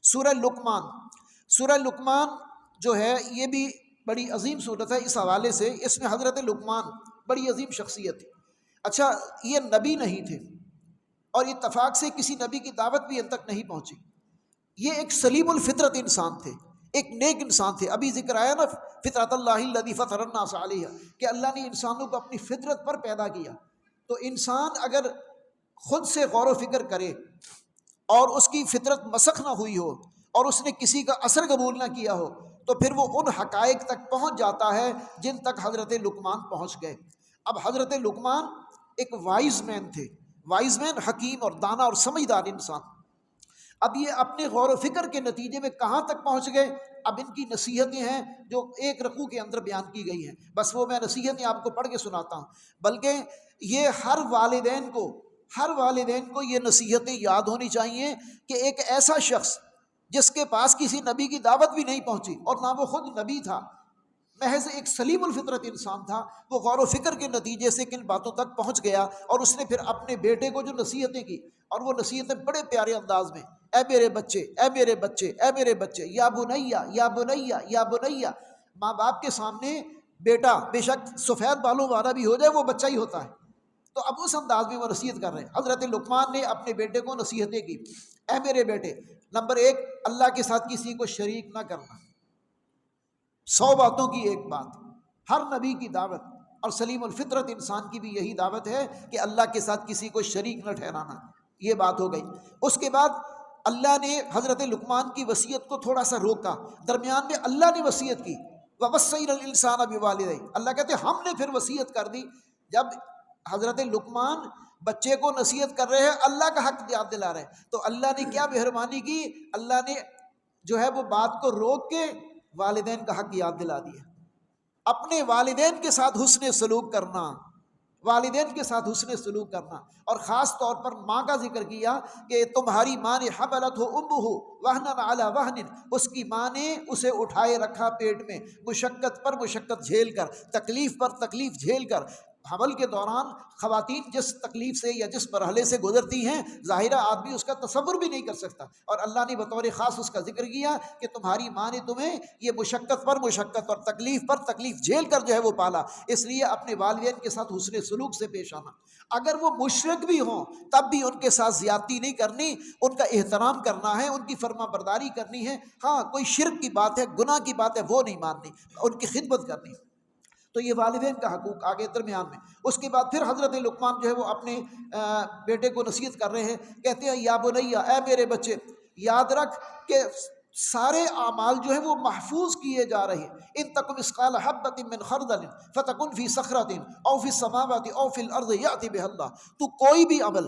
سورہ لقمان، سورہ لقمان جو ہے یہ بھی بڑی عظیم صورت ہے اس حوالے سے، اس میں حضرت لقمان بڑی عظیم شخصیت تھی۔ اچھا، یہ نبی نہیں تھے اور اتفاق سے کسی نبی کی دعوت بھی ان تک نہیں پہنچی، یہ ایک سلیم الفطرت انسان تھے، ایک نیک انسان تھے۔ ابھی ذکر آیا نا فطرت اللہ الذی فطر الناس علیہ، کہ اللہ نے انسانوں کو اپنی فطرت پر پیدا کیا۔ تو انسان اگر خود سے غور و فکر کرے اور اس کی فطرت مسخ نہ ہوئی ہو اور اس نے کسی کا اثر قبول نہ کیا ہو، تو پھر وہ ان حقائق تک پہنچ جاتا ہے جن تک حضرت لقمان پہنچ گئے۔ اب حضرت لقمان ایک وائز مین تھے، وائز مین حکیم اور دانا اور سمجھدار انسان۔ اب یہ اپنے غور و فکر کے نتیجے میں کہاں تک پہنچ گئے؟ اب ان کی نصیحتیں ہیں جو ایک رکوع کے اندر بیان کی گئی ہیں، بس وہ میں نصیحتیں آپ کو پڑھ کے سناتا ہوں۔ بلکہ یہ ہر والدین کو یہ نصیحتیں یاد ہونی چاہیے کہ ایک ایسا شخص جس کے پاس کسی نبی کی دعوت بھی نہیں پہنچی اور نہ وہ خود نبی تھا، محض ایک سلیم الفطرت انسان تھا، وہ غور و فکر کے نتیجے سے کن باتوں تک پہنچ گیا، اور اس نے پھر اپنے بیٹے کو جو نصیحتیں کی، اور وہ نصیحتیں بڑے پیارے انداز میں، اے میرے بچے، اے میرے بچے، اے میرے بچے، یا بنیا یا بنیا یا بنیا۔ ماں باپ کے سامنے بیٹا بے شک سفید بالوں والا بھی ہو جائے وہ بچہ ہی ہوتا ہے، تو اب اس انداز میں وہ نصیحت کر رہے ہیں۔ حضرت لقمان نے اپنے بیٹے کو نصیحتیں کی، اے میرے بیٹے، نمبر 1، اللہ کے ساتھ کسی کو شریک نہ کرنا، 100 باتوں کی ایک بات، ہر نبی کی دعوت اور سلیم الفطرت انسان کی بھی یہی دعوت ہے کہ اللہ کے ساتھ کسی کو شریک نہ ٹھہرانا، یہ بات ہو گئی۔ اس کے بعد اللہ نے حضرت لقمان کی وصیت کو تھوڑا سا روکا، درمیان میں اللہ نے وصیت کی، وَوَصَّيْنَا الْإِنسَانَ بِوَالِدَيْهِ، اللہ کہتے ہیں ہم نے پھر وصیت کر دی۔ جب حضرت لقمان بچے کو نصیحت کر رہے ہیں، اللہ کا حق یاد دلا رہے ہیں، تو اللہ نے کیا مہربانی کی، اللہ نے جو ہے وہ بات کو روک کے والدین کا حق یاد دلا دیا۔ اپنے والدین کے ساتھ حسن سلوک کرنا، والدین کے ساتھ حسن سلوک کرنا، اور خاص طور پر ماں کا ذکر کیا کہ تمہاری ماں نے حملتہ امہ وہنا علی وہن، اس کی ماں نے اسے اٹھائے رکھا پیٹ میں، مشقت پر مشقت جھیل کر، تکلیف پر تکلیف جھیل کر۔ حمل کے دوران خواتین جس تکلیف سے یا جس مرحلے سے گزرتی ہیں، ظاہرہ آدمی اس کا تصور بھی نہیں کر سکتا، اور اللہ نے بطور خاص اس کا ذکر کیا کہ تمہاری ماں نے تمہیں یہ مشقت پر مشقت اور تکلیف پر تکلیف جھیل کر جو ہے وہ پالا، اس لیے اپنے والدین کے ساتھ حسن سلوک سے پیش آنا۔ اگر وہ مشرک بھی ہوں تب بھی ان کے ساتھ زیادتی نہیں کرنی، ان کا احترام کرنا ہے، ان کی فرما برداری کرنی ہے۔ ہاں کوئی شرک کی بات ہے، گناہ کی بات ہے، وہ نہیں ماننی، ان کی خدمت کرنی۔ تو یہ والدین کا حقوق آگے درمیان میں۔ اس کے بعد پھر حضرت لقمان جو ہے وہ اپنے بیٹے کو نصیحت کر رہے ہیں، کہتے ہیں یا بنیا، اے میرے بچے، یاد رکھ کہ سارے اعمال جو ہیں وہ محفوظ کیے جا رہے ہیں۔ ان تکن مثقال حبۃ من خردل فتکن فی صخرۃ او فی السماوات او فی الارض یأتی بها اللہ، تو کوئی بھی عمل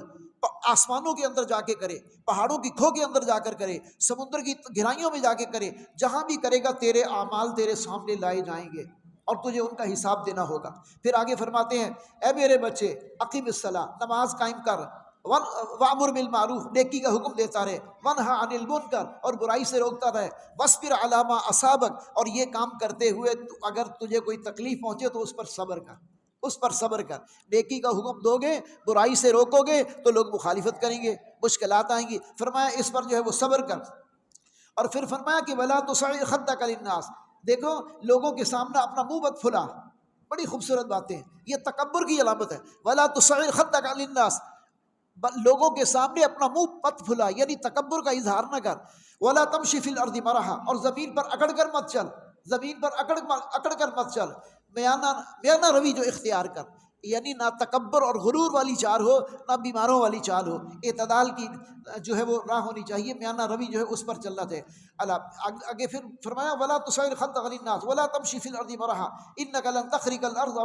آسمانوں کے اندر جا کے کرے، پہاڑوں کی کھو کے اندر جا کر کرے، سمندر کی گہرائیوں میں جا کے کرے، جہاں بھی کرے گا تیرے اعمال تیرے سامنے لائے جائیں گے اور تجھے ان کا حساب دینا ہوگا۔ پھر آگے فرماتے ہیں، اے میرے بچے، اقیم الصلاۃ، نماز قائم کر، وامر بالمعروف، نیکی کا حکم دیتا رہے، ونہا عن المنکر، اور برائی سے روکتا رہے، واصبر علی ما اصابک، اور یہ کام کرتے ہوئے اگر تجھے کوئی تکلیف پہنچے تو اس پر صبر کر، اس پر صبر کر۔ نیکی کا حکم دو گے، برائی سے روکو گے تو لوگ مخالفت کریں گے، مشکلات آئیں گی، فرمایا اس پر جو ہے وہ صبر کر۔ اور پھر فرمایا کہ ولا تصعر خدک للناس، دیکھو لوگوں کے سامنے اپنا منہ مت پھلا، بڑی خوبصورت باتیں، یہ تکبر کی علامت ہے۔ ولا تصعر خدک للناس، لوگوں کے سامنے اپنا منہ مت پھلا، یعنی تکبر کا اظہار نہ کر۔ ولا تمشی فی الارض مرحا، اور زمین پر اکڑ کر مت چل، زمین پر اکڑ کر مت چل، میانہ روی جو اختیار کر، یعنی نہ تکبر اور غرور والی چال ہو، نہ بیماروں والی چال ہو، اعتدال کی جو ہے وہ راہ ہونی چاہیے، میانہ روی جو ہے اس پر چلنا ہے۔ آگے پھر فرمایا ولا تصعر خدک للناس ولا تمشی فی الارض مرحا انک لن تخرق الارض،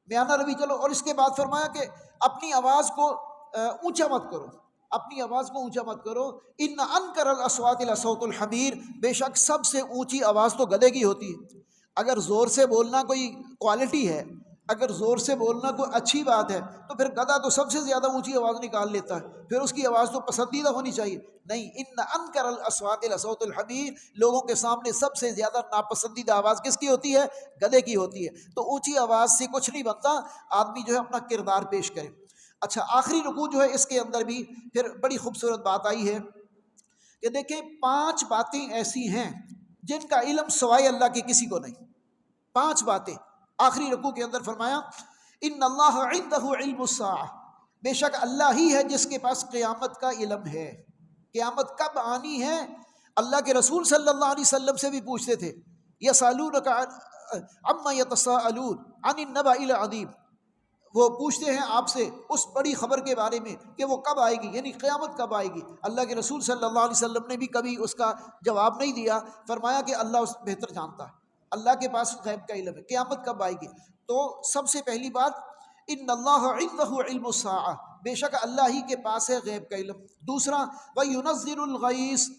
میانہ روی چلو۔ اور اس کے بعد فرمایا کہ اپنی آواز کو اونچا مت کرو، اپنی آواز کو اونچا مت کرو، ان انکر الاصوات لصوت الحمیر، بے شک سب سے اونچی آواز تو گدھے کی ہوتی ہے۔ اگر زور سے بولنا کوئی کوالٹی ہے، اگر زور سے بولنا کوئی اچھی بات ہے، تو پھر گدھا تو سب سے زیادہ اونچی آواز نکال لیتا ہے، پھر اس کی آواز تو پسندیدہ ہونی چاہیے۔ نہیں، ان انکر الاصوات لصوت الحمیر، لوگوں کے سامنے سب سے زیادہ ناپسندیدہ آواز کس کی ہوتی ہے؟ گدھے کی ہوتی ہے۔ تو اونچی آواز سے کچھ نہیں بنتا، آدمی جو ہے اپنا کردار پیش کرے۔ اچھا، آخری رکوع جو ہے اس کے اندر بھی پھر بڑی خوبصورت بات آئی ہے کہ دیکھیں 5 باتیں ایسی ہیں جن کا علم سوائے اللہ کے کسی کو نہیں. 5 باتیں آخری رکوع کے اندر فرمایا ان اللہ عندہ علم الساعہ، بے شک اللہ ہی ہے جس کے پاس قیامت کا علم ہے. قیامت کب آنی ہے؟ اللہ کے رسول صلی اللہ علیہ وسلم سے بھی پوچھتے تھے یسألونک عما یتساءلون عن النبأ العظیم، وہ پوچھتے ہیں آپ سے اس بڑی خبر کے بارے میں کہ وہ کب آئے گی، یعنی قیامت کب آئے گی. اللہ کے رسول صلی اللہ علیہ وسلم نے بھی کبھی اس کا جواب نہیں دیا، فرمایا کہ اللہ اس بہتر جانتا ہے، اللہ کے پاس غیب کا علم ہے، قیامت کب آئے گی. تو سب سے پہلی بات ان اللہ عندہ علم الساعہ، بے شک اللہ ہی کے پاس ہے غیب کا علم. دوسرا وَيُنَزِّلُ الْغَيْثَ،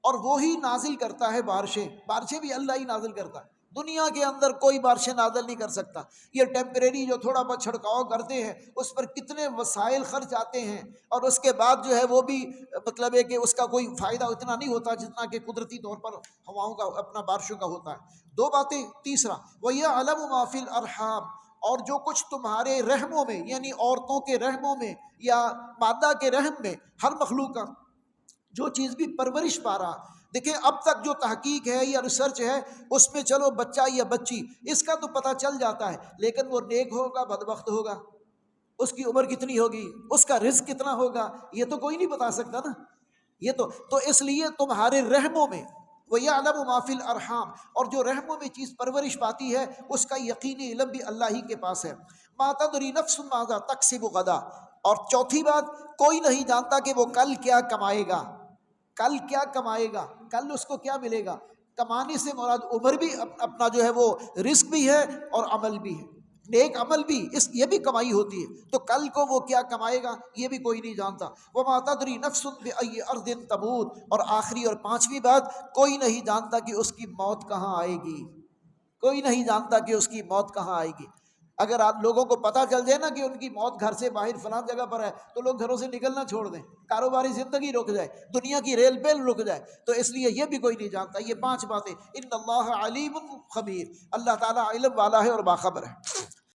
اور وہی نازل کرتا ہے بارشیں. بارشیں بھی اللہ ہی نازل کرتا ہے، دنیا کے اندر کوئی بارشیں نازل نہیں کر سکتا. یہ ٹیمپریری جو تھوڑا بہت چھڑکاؤ کرتے ہیں اس پر کتنے وسائل خرچ آتے ہیں، اور اس کے بعد جو ہے وہ بھی مطلب ہے کہ اس کا کوئی فائدہ اتنا نہیں ہوتا جتنا کہ قدرتی طور پر ہواؤں کا اپنا بارشوں کا ہوتا ہے. 2 باتیں. تیسرا وَيَعْلَمُ مَا فِي الْأَرْحَامِ، اور جو کچھ تمہارے رحموں میں یعنی عورتوں کے رحموں میں یا مادہ کے رحم میں، ہر مخلوق کا جو چیز بھی پرورش پا رہا. دیکھیں اب تک جو تحقیق ہے یا ریسرچ ہے اس میں چلو بچہ یا بچی اس کا تو پتہ چل جاتا ہے، لیکن وہ نیک ہوگا بدبخت ہوگا، اس کی عمر کتنی ہوگی، اس کا رزق کتنا ہوگا، یہ تو کوئی نہیں بتا سکتا نا. یہ تو اس لیے تمہارے رحموں میں وَيَعْلَمُ مَا فِي الْأَرْحَامِ، اور جو رحموں میں چیز پرورش پاتی ہے اس کا یقینی علم بھی اللہ ہی کے پاس ہے. مَا تَدْرِي نَفْسٌ مَاذَا تَكْسِبُ غَدًا، اور چوتھی بات کوئی نہیں جانتا کہ وہ کل کیا کمائے گا. کل کیا کمائے گا، کل اس کو کیا ملے گا. کمانے سے مراد عمر بھی اپنا جو ہے وہ رزق بھی ہے اور عمل بھی ہے، نیک عمل بھی، یہ بھی کمائی ہوتی ہے. تو کل کو وہ کیا کمائے گا یہ بھی کوئی نہیں جانتا. وَمَا تَدْرِي نَفْسٌ بِأَيِّ أَرْضٍ تَمُوتُ، اور آخری اور 5ویں بات کوئی نہیں جانتا کہ اس کی موت کہاں آئے گی. کوئی نہیں جانتا کہ اس کی موت کہاں آئے گی. اگر آپ لوگوں کو پتہ چل جائے نا کہ ان کی موت گھر سے باہر فلاں جگہ پر ہے تو لوگ گھروں سے نکلنا چھوڑ دیں، کاروباری زندگی رک جائے، دنیا کی ریل بیل رک جائے. تو اس لیے یہ بھی کوئی نہیں جانتا. یہ 5 باتیں. ان اللہ علیم خبیر، اللہ تعالیٰ علم والا ہے اور باخبر ہے.